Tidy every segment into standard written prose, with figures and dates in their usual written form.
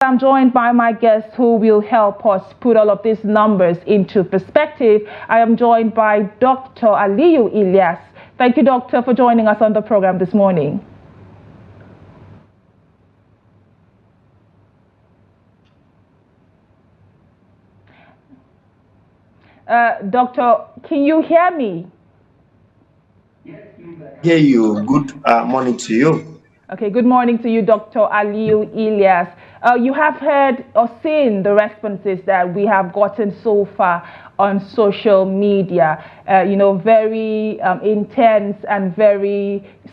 I'm joined by my guest who will help us put all of these numbers into perspective. I am joined by Dr. Aliyu Ilyas. Thank you, Doctor, for joining us on the program this morning. Doctor, can you hear me? Hear you. Good morning to you. Okay, good morning to you, Dr. Aliyu Ilyas. You have heard or seen the responses that we have gotten so far on social media. Very intense and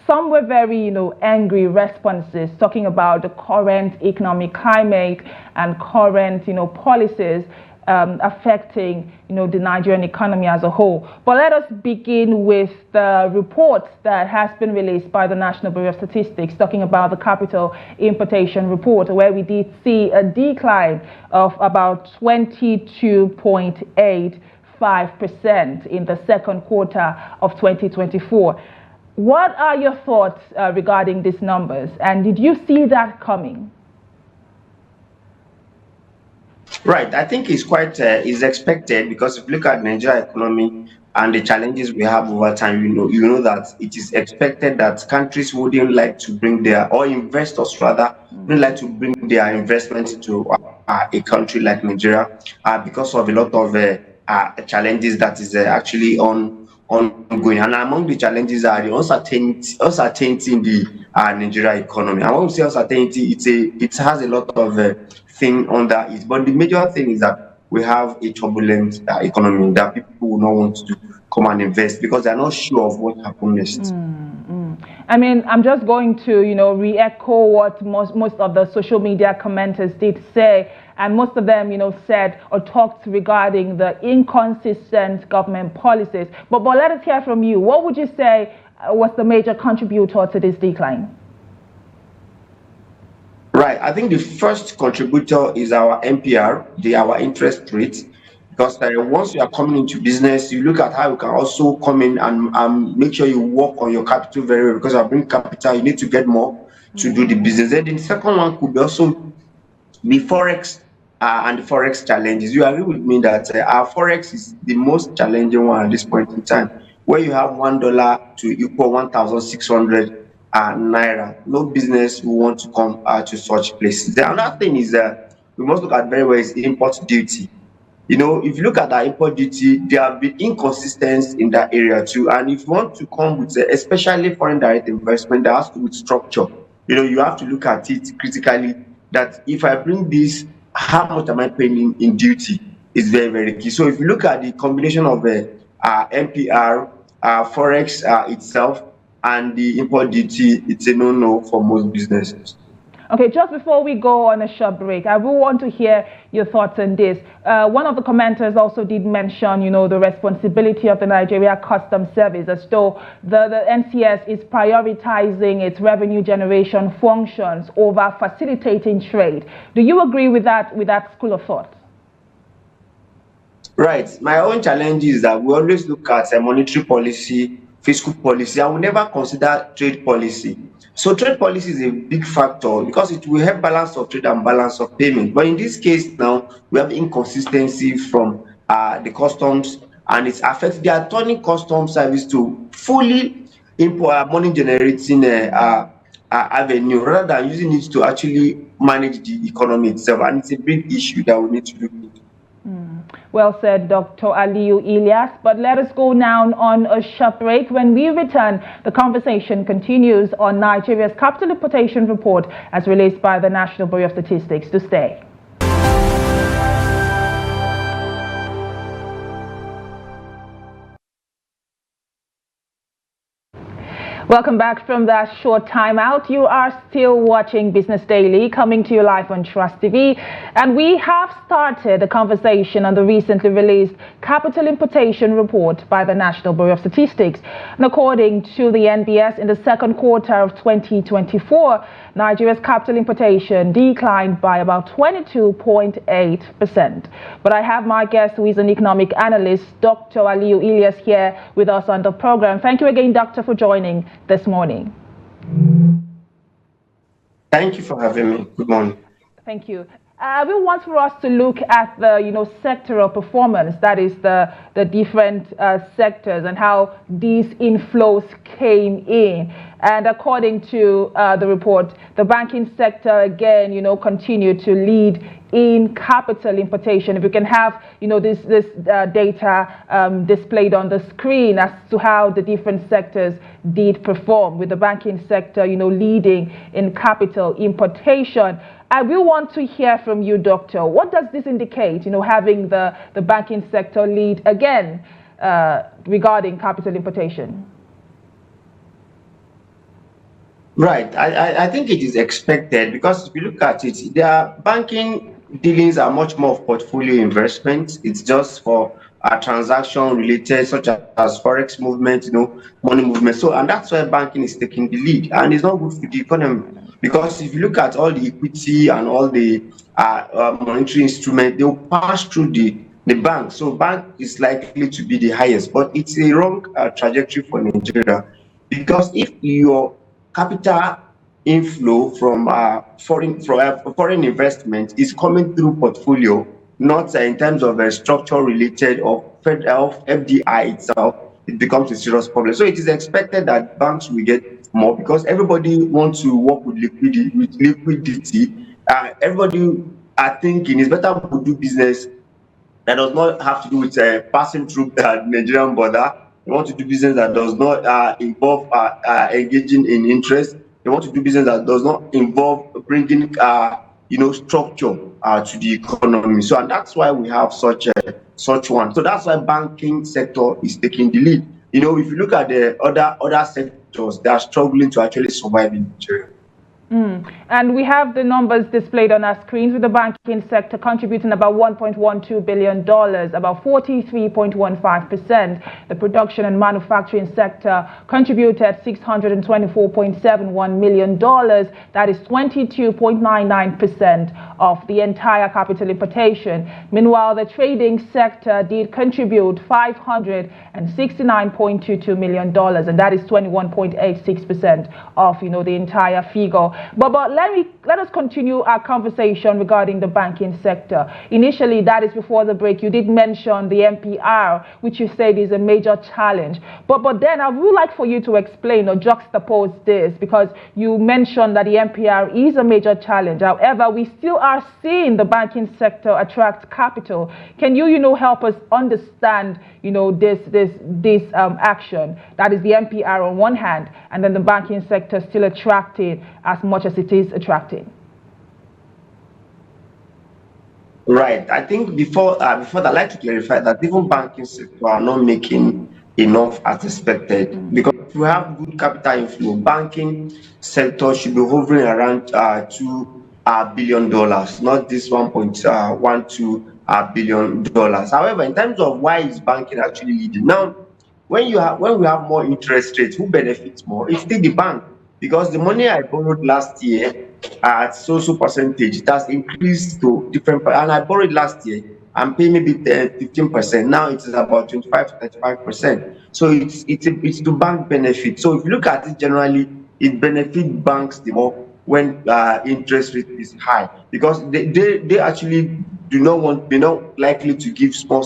some were very, angry responses talking about the current economic climate and current, policies affecting, the Nigerian economy as a whole. But let us begin with the report that has been released by the National Bureau of Statistics talking about the capital importation report, where we did see a decline of about 22.85% in the second quarter of 2024. What are your thoughts regarding these numbers, and did you see that coming? Right. I think it's quite is expected because if you look at Nigeria economy and the challenges we have over time, you know that it is expected that countries wouldn't like to bring their or investors rather wouldn't like to bring their investments into a country like Nigeria because of a lot of challenges that is actually ongoing. And among the challenges are the uncertainty in the Nigeria economy. And when we say uncertainty, it has a lot of thing under it. But the major thing is that we have a turbulent economy that people will not want to come and invest because they're not sure of what happens next. I mean, I'm just going to, re-echo what most of the social media commenters did say. And most of them, said or talked regarding the inconsistent government policies. But let us hear from you. What would you say was the major contributor to this decline? Right. I think the first contributor is our MPR, our interest rate. Because once you are coming into business, you look at how you can also come in and make sure you work on your capital very well. Because you bring capital, you need to get more to do the business. Then the second one could also be forex and the forex challenges. You agree with me that our forex is the most challenging one at this point in time, where you have $1 to equal 1,600 naira. No business will want to come to such places. The another thing is we must look at very well is import duty. If you look at our import duty, there have been inconsistencies in that area too. And if you want to come with, especially foreign direct investment, that has to do with structure. You have to look at it critically. That if I bring this, how much am I paying in duty? Is very very key. So if you look at the combination of MPR, forex itself, and the import duty, it's a no-no for most businesses. Okay, just before we go on a short break, I will want to hear your thoughts on this. One of the commenters also did mention, the responsibility of the Nigeria Customs Service, as though the NCS is prioritizing its revenue generation functions over facilitating trade. Do you agree with that school of thought? Right. My own challenge is that we always look at monetary policy, fiscal policy, and we never consider trade policy. So trade policy is a big factor because it will help balance of trade and balance of payment. But in this case now, we have inconsistency from the customs, and it's affecting. They are turning customs service to fully import money generating avenue rather than using it to actually manage the economy itself. And it's a big issue that we need to look into. Well said, Dr. Aliyu Ilyas. But let us go now on a short break. When we return, the conversation continues on Nigeria's capital importation report as released by the National Bureau of Statistics. To stay. Welcome back from that short time out. You are still watching Business Daily, coming to you live on Trust TV. And we have started a conversation on the recently released Capital Importation Report by the National Bureau of Statistics. And according to the NBS, in the second quarter of 2024, Nigeria's capital importation declined by about 22.8%. But I have my guest, who is an economic analyst, Dr. Aliyu Ilyas, here with us on the program. Thank you again, Doctor, for joining this morning. Thank you for having me. Good morning. Thank you. We want for us to look at the, sectoral performance, that is the different sectors and how these inflows came in. And according to the report, the banking sector again, continued to lead in capital importation. If you can have, this data displayed on the screen as to how the different sectors did perform, with the banking sector, leading in capital importation. I will want to hear from you, Doctor. What does this indicate, having the banking sector lead again regarding capital importation? Right. I think it is expected because if you look at it, their banking dealings are much more of portfolio investments. It's just for a transaction related, such as forex movement, money movement. So, and that's why banking is taking the lead, and it's not good for the economy because if you look at all the equity and all the monetary instrument, they'll pass through the bank. So, bank is likely to be the highest, but it's a wrong trajectory for Nigeria because if your capital inflow from foreign investment is coming through portfolio, not in terms of structure related of FDI itself, it becomes a serious problem. So it is expected that banks will get more because everybody wants to work with liquidity. Everybody are thinking it's better to do business that does not have to do with passing through the Nigerian border. They want to do business that does not involve engaging in interest. They want to do business that does not involve bringing, structure to the economy. So, and that's why we have such one. So that's why banking sector is taking the lead. If you look at the other sectors, they are struggling to actually survive in Nigeria. And we have the numbers displayed on our screens, with the banking sector contributing about $1.12 billion, about 43.15%. The production and manufacturing sector contributed $624.71 million. That is 22.99% of the entire capital importation. Meanwhile, the trading sector did contribute $569.22 million, and that is 21.86% of, the entire figure. But let us continue our conversation regarding the banking sector. Initially, that is before the break, you did mention the MPR, which you said is a major challenge. But then I would like for you to explain or juxtapose this, because you mentioned that the MPR is a major challenge. However, we still are seeing the banking sector attract capital. Can you, help us understand, this action? That is the MPR on one hand, and then the banking sector still attracting as much as it is attracting. Right. I think before that, I'd like to clarify that even banking sector are not making enough as expected because if we have good capital inflow, banking sector should be hovering around $2 billion, not this $1.12 billion. However, in terms of why is banking actually leading now, when we have more interest rates, who benefits more? It's still the bank because the money I borrowed last year at so percentage, it has increased to different, and I borrowed last year. I'm paying maybe 15%. Now it is about 25 to 35%. So it's to bank benefit. So if you look at it generally, it benefits banks the more when interest rate is high because they actually they're not likely to give small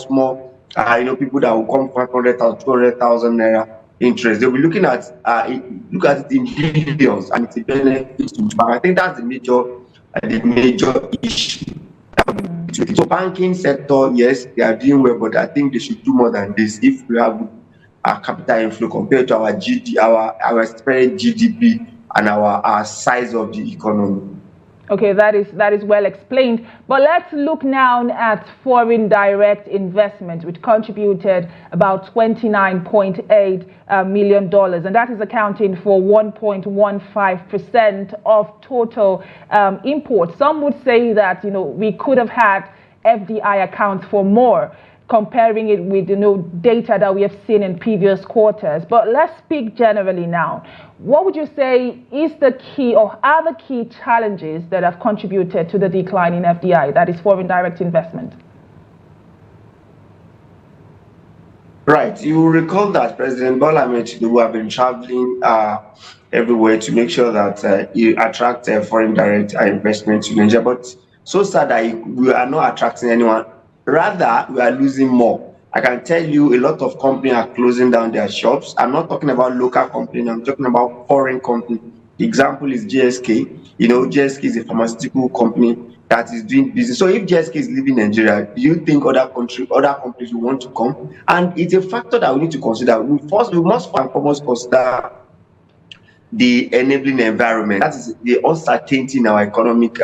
people that will come 500,000, 200,000 naira interest. They'll be looking at look at it in billions, and it's a benefit to the bank. I think that's the major issue. So banking sector, yes, they are doing well, but I think they should do more than this if we have capital inflow compared to our our expected GDP and our size of the economy. Okay, that is well explained. But let's look now at foreign direct investment, which contributed about $29.8 million, and that is accounting for 1.15% of total imports. Some would say that we could have had FDI accounts for more, comparing it with data that we have seen in previous quarters. But let's speak generally now. What would you say is the key or are the key challenges that have contributed to the decline in FDI, that is foreign direct investment? Right. You will recall that President Bola Ahmed Tinubu have been traveling everywhere to make sure that he attracts foreign direct investment to Nigeria. But so sad that we are not attracting anyone. Rather, we are losing more. I can tell you a lot of companies are closing down their shops. I'm not talking about local companies, I'm talking about foreign companies. The example is GSK. You know, GSK is a pharmaceutical company that is doing business. So if GSK is leaving Nigeria, do you think other companies will want to come? And it's a factor that we need to consider. We must first and foremost consider the enabling environment. That is the uncertainty in our economic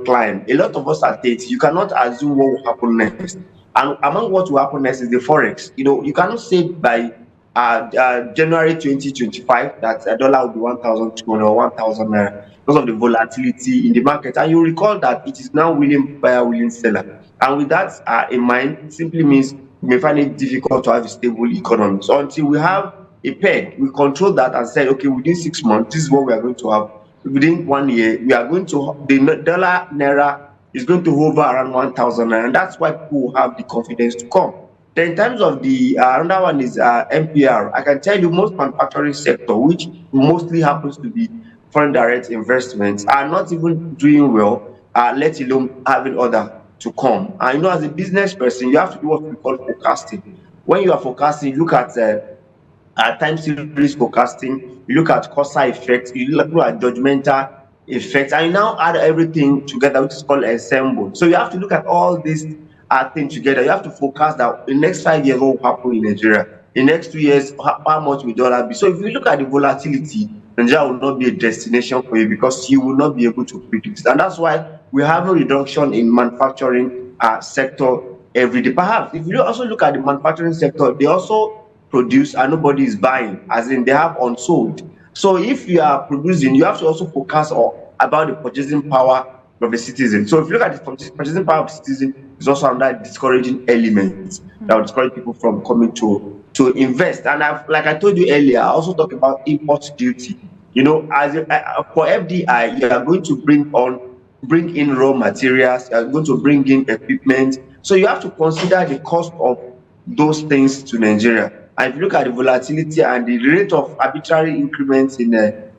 climate. A lot of uncertainty. You cannot assume what will happen next. And among what will happen next is the forex. You know, you cannot say by January 2025 that a dollar will be 1,200 or 1,000 naira because of the volatility in the market. And you recall that it is now willing buyer, willing seller. And with that in mind, it simply means we may find it difficult to have a stable economy. So until we have a peg, we control that and said, okay, within 6 months, this is what we are going to have. Within 1 year, we are going to, the dollar naira is going to hover around 1,000 naira. And that's why people will have the confidence to come. Then in terms of the another one is MPR. I can tell you most manufacturing sector, which mostly happens to be foreign direct investments, are not even doing well, let alone having order to come. And you know, as a business person, you have to do what we call forecasting. When you are forecasting, you look at time series forecasting, you look at causal effects, you look at judgmental effects, and you now add everything together, which is called ensemble. So you have to look at all these things together. You have to forecast that in the next 5 years what will happen in Nigeria. In the next 2 years, how much will dollar be? So if you look at the volatility, Nigeria will not be a destination for you because you will not be able to predict it. And that's why we have a reduction in manufacturing sector every day. Perhaps if you also look at the manufacturing sector, they also produce and nobody is buying, as in they have unsold. So if you are producing, you have to also focus on about the purchasing power of the citizen. So if you look at the purchasing power of the citizen, is also another discouraging element that will discourage people from coming to invest. And like I told you earlier, I also talk about import duty. You know, for FDI, you are going to bring in raw materials, you are going to bring in equipment. So you have to consider the cost of those things to Nigeria. And if you look at the volatility and the rate of arbitrary increments in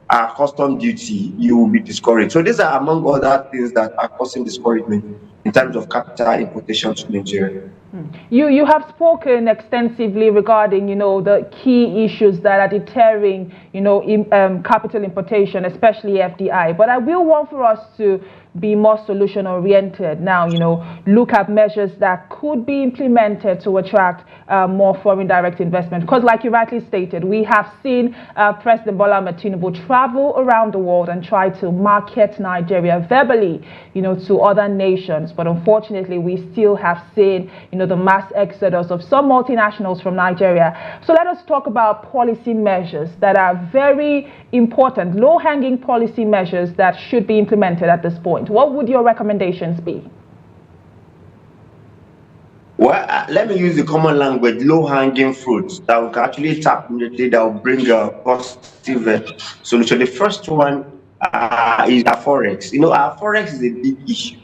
custom duty, you will be discouraged. So these are among other things that are causing discouragement in terms of capital importation to Nigeria. You have spoken extensively regarding, the key issues that are deterring, capital importation, especially FDI. But I will want for us to be more solution oriented now, look at measures that could be implemented to attract more foreign direct investment. Because like you rightly stated, we have seen President Bola Ahmed Tinubu travel around the world and try to market Nigeria verbally, to other nations. But unfortunately, we still have seen, the mass exodus of some multinationals from Nigeria. So let us talk about policy measures that are very important, low-hanging policy measures that should be implemented at this point. What would your recommendations be? Well, let me use the common language, low-hanging fruits that we can actually tap immediately that will bring a positive solution. The first one is our forex. Our forex is a big issue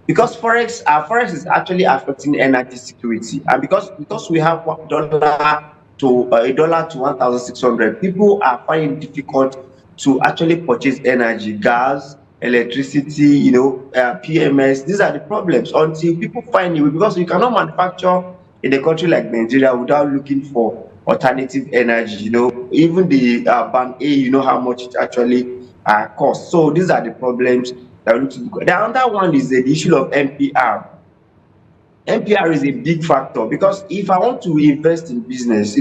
because our forex is actually affecting energy security, and because we have $1 to 1,600, people are finding it difficult to actually purchase energy, gas, electricity, PMS. These are the problems until people find it, because you cannot manufacture in a country like Nigeria without looking for alternative energy. Even the band A, how much it actually costs. So these are the problems that we need to look at. The other one is the issue of NPR. NPR is a big factor because if I want to invest in business,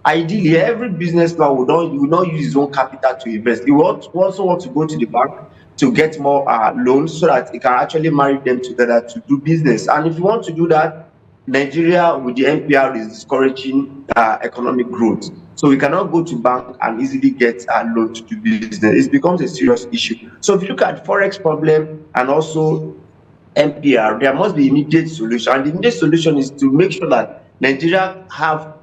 ideally every businessman will not use his own capital to invest. He also want to go to the bank to get more loans so that he can actually marry them together to do business. And if you want to do that, Nigeria with the NPR is discouraging economic growth. So we cannot go to bank and easily get a loan to do business. It becomes a serious issue. So if you look at forex problem and also NPR, there must be immediate solution. And the immediate solution is to make sure that Nigeria have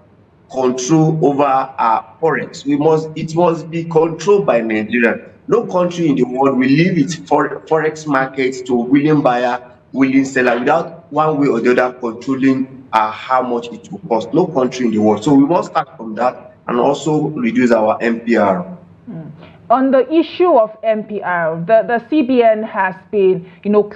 control over our forex. It must be controlled by Nigeria. No country in the world will leave its forex market to willing buyer, willing seller without one way or the other controlling how much it will cost. No country in the world. So we must start from that and also reduce our NPR. On the issue of MPR, the CBN has been,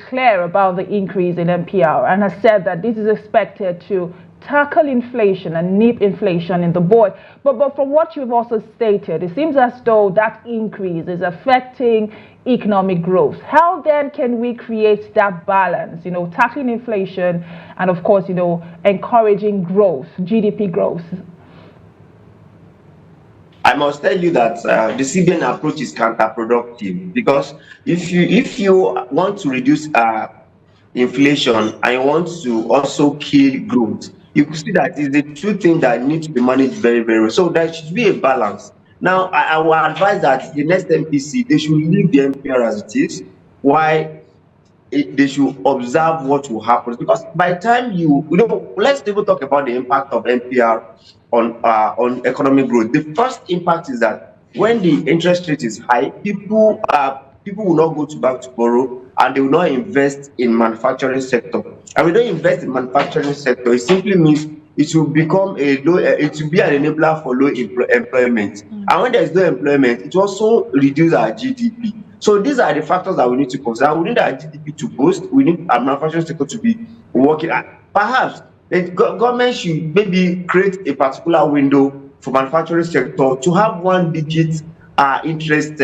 clear about the increase in MPR and has said that this is expected to tackle inflation and nip inflation in the bud. But from what you've also stated, it seems as though that increase is affecting economic growth. How then can we create that balance, tackling inflation and of course, encouraging growth, GDP growth? I must tell you that the CBN approach is counterproductive, because if you want to reduce inflation and you want to also kill growth, you could see that it's the two things that need to be managed very, very well. So there should be a balance. Now, I will advise that the next MPC, they should leave the MPR as it is, while they should observe what will happen, because by the time let's even talk about the impact of NPR on economic growth. The first impact is that when the interest rate is high, people will not go to bank to borrow, and they will not invest in manufacturing sector. And we don't invest in manufacturing sector, it simply means it will become it will be an enabler for low employment. And when there is no employment, it will also reduce our GDP. So these are the factors that we need to consider. We need our GDP to boost. We need our manufacturing sector to be working. Perhaps the government should maybe create a particular window for manufacturing sector to have 1 digit interest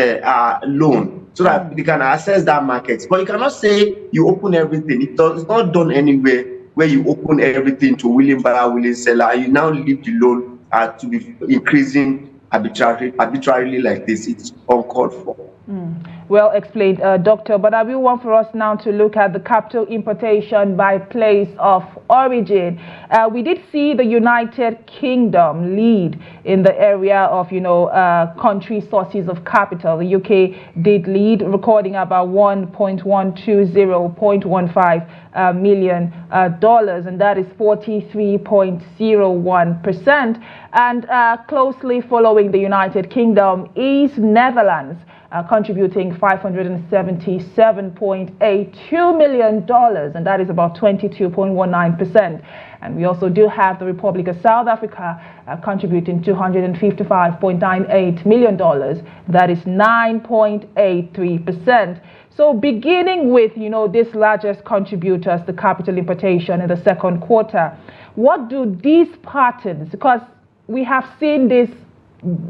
loan, so that they can access that market. But you cannot say you open everything. It's not done anywhere where you open everything to willing buyer, willing seller, and you now leave the loan to be increasing arbitrarily like this. It's uncalled for. Well explained, Doctor. But I will want for us now to look at the capital importation by place of origin. We did see the United Kingdom lead in the area of, country sources of capital. The UK did lead, recording about $1.120.15 million, and that is 43.01%. And closely following the United Kingdom is Netherlands, contributing $577.82 million, and that is about 22.19%. And we also do have the Republic of South Africa contributing $255.98 million, that is 9.83%. So beginning with, these largest contributors, the capital importation in the second quarter, what do these patterns, because we have seen this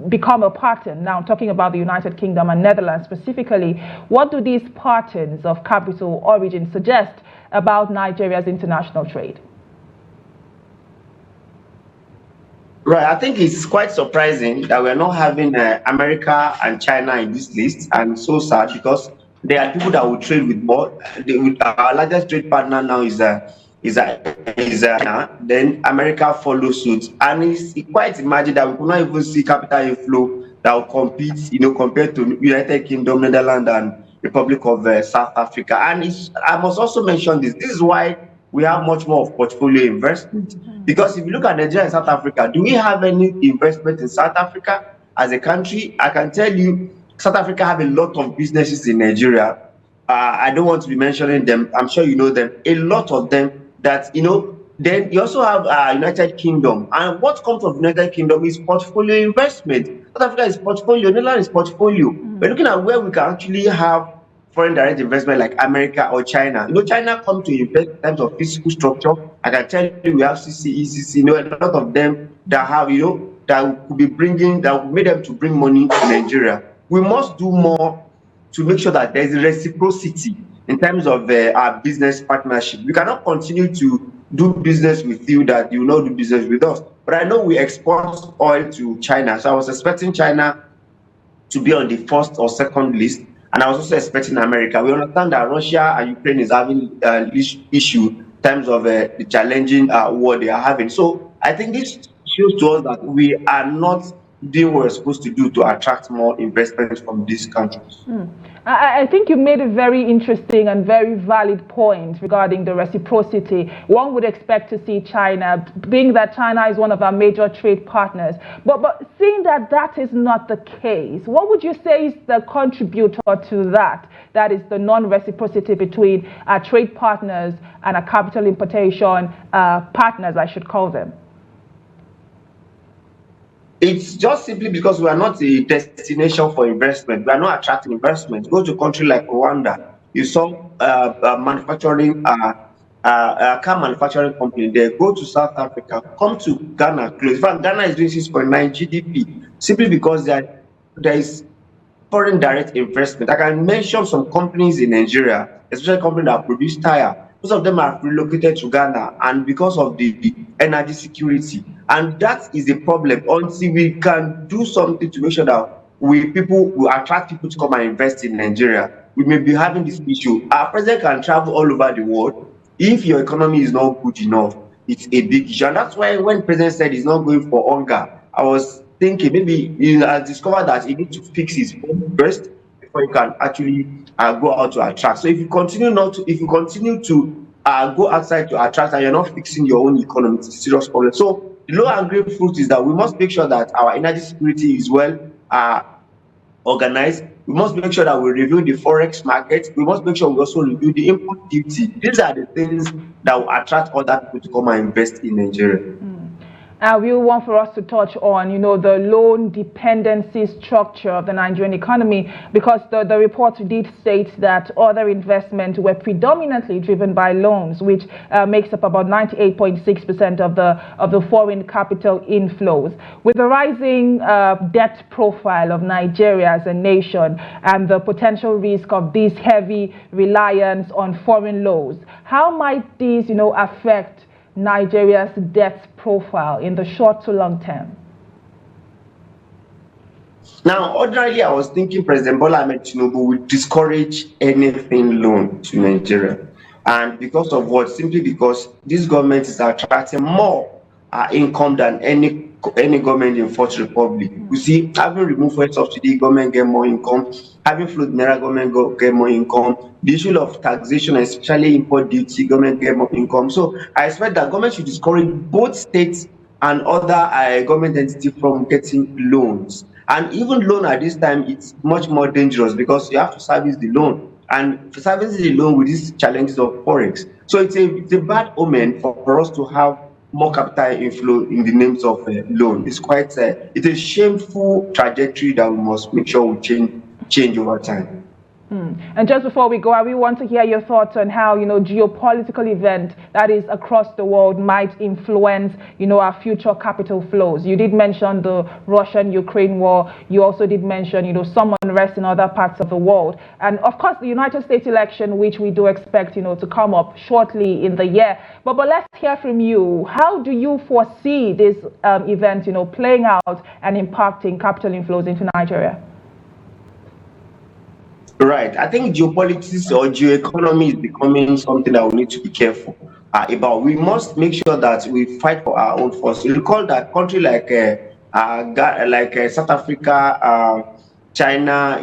become a pattern. Now, talking about the United Kingdom and Netherlands specifically, what do these patterns of capital origin suggest about Nigeria's international trade? Right, I think it's quite surprising that we're not having America and China in this list, and so sad, because there are people that will trade with more. Our largest trade partner now is China. Then America follows suit, and it's quite imagine that we could not even see capital inflow that will compete, compared to United Kingdom, Netherlands, and Republic of South Africa. And I must also mention this. This is why we have much more of portfolio investment. Because if you look at Nigeria and South Africa, do we have any investment in South Africa as a country? I can tell you, South Africa have a lot of businesses in Nigeria. I don't want to be mentioning them. I'm sure you know them. A lot of them that, then you also have United Kingdom. And what comes from United Kingdom is portfolio investment. South Africa is portfolio, Netherlands is portfolio. We're looking at where we can actually have foreign direct investment like America or China. China come to invest in terms of physical structure. I can tell you we have CC, ECC, a lot of them that have, that could be bringing, that will make them to bring money to Nigeria. We must do more to make sure that there is reciprocity in terms of our business partnership. We cannot continue to do business with you that you will not do business with us. But I know we export oil to China, so I was expecting China to be on the first or second list. And I was also expecting America. We understand that Russia and Ukraine is having issue in terms of the challenging war they are having. So I think this shows to us that we are not doing what we're supposed to do to attract more investment from these countries. I think you made a very interesting and very valid point regarding the reciprocity. One would expect to see China, being that China is one of our major trade partners. But seeing that that is not the case, what would you say is the contributor to that? That is the non-reciprocity between our trade partners and our capital importation partners, I should call them. It's just simply because we are not a destination for investment. We are not attracting investment. Go to a country like Rwanda, you saw manufacturing, car manufacturing company there. Go to South Africa, come to Ghana, close. In fact, Ghana is doing 6.9 GDP simply because there is foreign direct investment. I can mention some companies in Nigeria, especially companies that produce tire. Most of them have relocated to Ghana, and because of the energy security. And that is the problem. Until we can do something to make sure that people will attract people to come and invest in Nigeria, we may be having this issue. Our president can travel all over the world. If your economy is not good enough, it's a big issue. And that's why when president said he's not going for hunger, I was thinking maybe he has discovered that he needs to fix his home first before he can actually go out to attract. So if you continue to go outside to attract and you're not fixing your own economy, it's a serious problem. So the low hanging fruit is that we must make sure that our energy security is well organized. We must make sure that we review the forex market. We must make sure we also review the import duty. These are the things that will attract other people to come and invest in Nigeria. We want for us to touch on, the loan dependency structure of the Nigerian economy, because the report did state that other investments were predominantly driven by loans, which makes up about 98.6% of the foreign capital inflows. With the rising debt profile of Nigeria as a nation and the potential risk of this heavy reliance on foreign loans, how might these, affect Nigeria's debt profile in the short to long term? Now, ordinarily, I was thinking President Bola Ahmed Tinubu would discourage anything loan to Nigeria. And because of what? Simply because this government is attracting more income than any government in Fourth Republic. You see, having removed fuel subsidy, government get more income. Having float naira, government get more income. The issue of taxation, especially import duty, government get more income. So I expect that government should discourage both states and other government entities from getting loans. And even loan at this time, it's much more dangerous because you have to service the loan. And to service the loan with these challenges of forex. So it's a bad omen for us to have more capital inflow in the names of loan. It's it's a shameful trajectory that we must make sure we change over time. And just before we go, we want to hear your thoughts on how, geopolitical event that is across the world might influence, our future capital flows. You did mention the Russian-Ukraine war. You also did mention, some unrest in other parts of the world. And of course, the United States election, which we do expect, to come up shortly in the year. But let's hear from you. How do you foresee this event, playing out and impacting capital inflows into Nigeria? Right. I think geopolitics or geoeconomy is becoming something that we need to be careful about. We must make sure that we fight for our own force. You recall that country like South Africa, China,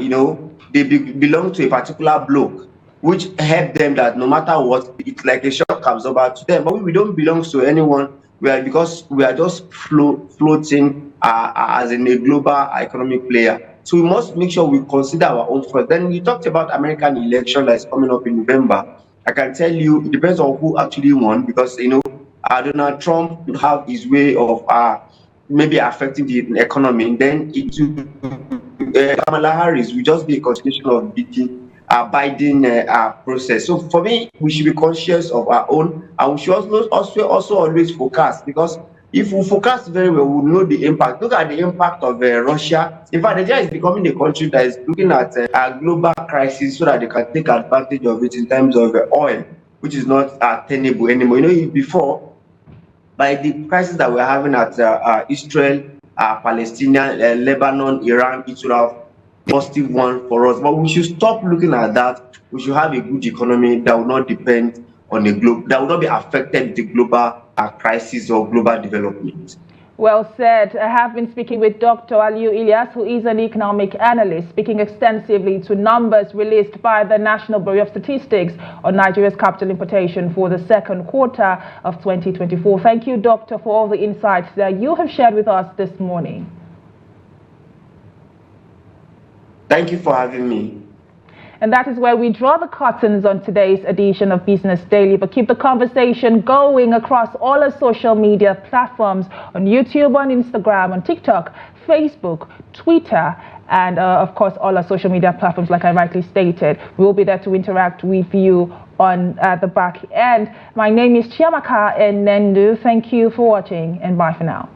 they belong to a particular bloc, which helped them that no matter what, it's like a shock absorber to them. But we don't belong to anyone. Because we are just floating as in a global economic player. So we must make sure we consider our own first. Then you talked about American election that is coming up in November. I can tell you it depends on who actually won, because Donald Trump would have his way of maybe affecting the economy. Then Kamala Harris will just be a continuation of beating Biden process. So for me, we should be conscious of our own, and we should also always forecast, because if we forecast very well, we will know the impact. Look at the impact of Russia. In fact, Nigeria is becoming a country that is looking at a global crisis so that they can take advantage of it in terms of oil, which is not tenable anymore. Before, by the crisis that we're having at Israel, Palestine, Lebanon, Iran, it would have positive one for us. But we should stop looking at that. We should have a good economy that will not depend on the globe, that will not be affected with the global crisis or global development. Well said. I have been speaking with Dr. Aliyu Ilyas, who is an economic analyst, speaking extensively to numbers released by the National Bureau of Statistics on Nigeria's capital importation for the second quarter of 2024. Thank you, Doctor, for all the insights that you have shared with us this morning. Thank you for having me. And that is where we draw the curtains on today's edition of Business Daily. But keep the conversation going across all our social media platforms, on YouTube, on Instagram, on TikTok, Facebook, Twitter, and of course all our social media platforms, like I rightly stated. We'll be there to interact with you on the back end. My name is Chiamaka Enendu. Thank you for watching, and bye for now.